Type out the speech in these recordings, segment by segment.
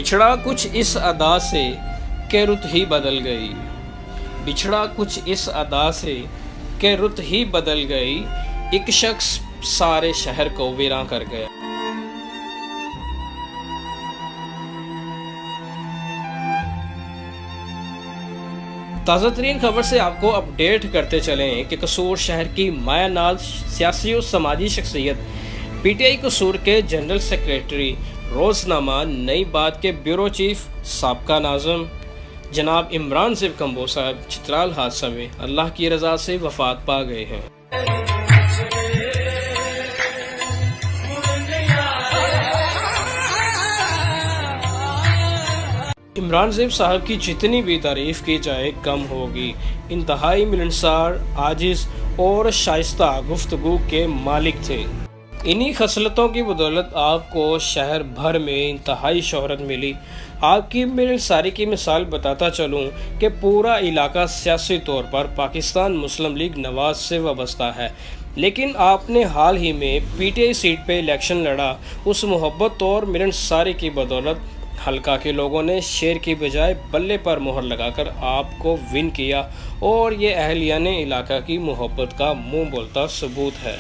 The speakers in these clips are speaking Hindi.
बिछड़ा कुछ इस अदा से कि रुत ही बदल गई। बिछड़ा कुछ इस अदा से कि रुत ही बदल गई। एक शख्स सारे शहर को वीरां कर गया। ताज़ा तरीन खबर से आपको अपडेट करते चलें कि कसूर शहर की मायानाज सियासी और समाजी शख्सियत पीटीआई कसूर के जनरल सेक्रेटरी रोजनामा नई बात के ब्यूरो चीफ साबका नाज़िम जनाब इमरान ज़ेब कम्बो साहब चित्राल हादसा में अल्लाह की रज़ा से वफ़ात पा गए हैं। इमरान ज़ेब साहब की जितनी भी तारीफ़ की जाए कम होगी। इंतहाई मिलनसार, आजिज़ और शाइस्ता गुफ्तगू के मालिक थे। इन्हीं खसलतों की बदौलत आपको शहर भर में इंतहाई शोहरत मिली। आपकी मिलनसारी की मिसाल बताता चलूँ कि पूरा इलाका सियासी तौर पर पाकिस्तान मुस्लिम लीग नवाज से वाबस्ता है, लेकिन आपने हाल ही में पीटीआई सीट पे इलेक्शन लड़ा। उस मोहब्बत और मिलनसारी की बदौलत हल्का के लोगों ने शेर की बजाय बल्ले पर मोहर लगाकर आपको विन किया, और ये अहलियान इलाका की मोहब्बत का मुंह बोलता सबूत है।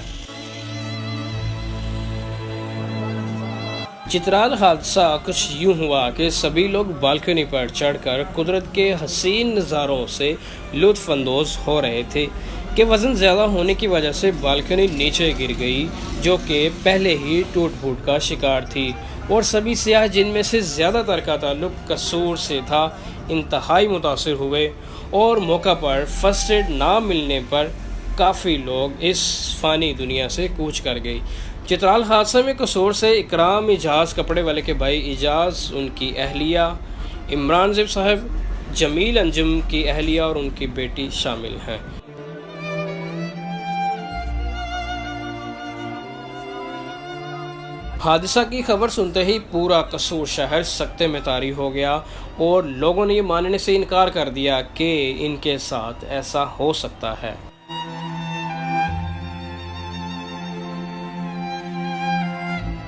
चित्राल हादसा कुछ यूं हुआ कि सभी लोग बालकनी पर चढ़कर कुदरत के हसीन नज़ारों से लुत्फ़ अंदोज़ हो रहे थे कि वज़न ज़्यादा होने की वजह से बालकनी नीचे गिर गई, जो कि पहले ही टूट फूट का शिकार थी। और सभी सियाह, जिनमें से ज़्यादातर का ताल्लुक कसूर से था, इंतहाई मुतासिर हुए और मौका पर फर्स्ट एड ना मिलने पर काफ़ी लोग इस फ़ानी दुनिया से कूच कर गई। चित्राल हादसे में कसूर से इकराम इजाज़ कपड़े वाले के भाई इजाज़, उनकी अहलिया इमरान ज़ेब साहब, जमील अंजुम की अहलिया और उनकी बेटी शामिल हैं। हादसा की खबर सुनते ही पूरा कसूर शहर सख्ते में तारी हो गया और लोगों ने ये मानने से इनकार कर दिया कि इनके साथ ऐसा हो सकता है।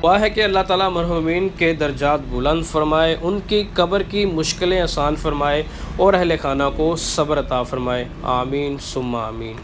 दुआ है कि अल्लाह ताला मरहूमीन के दर्जात बुलंद फरमाए, उनकी कब्र की मुश्किलें आसान फरमाए और अहले खाना को सब्र अता फरमाए। आमीन सुम्मा आमीन।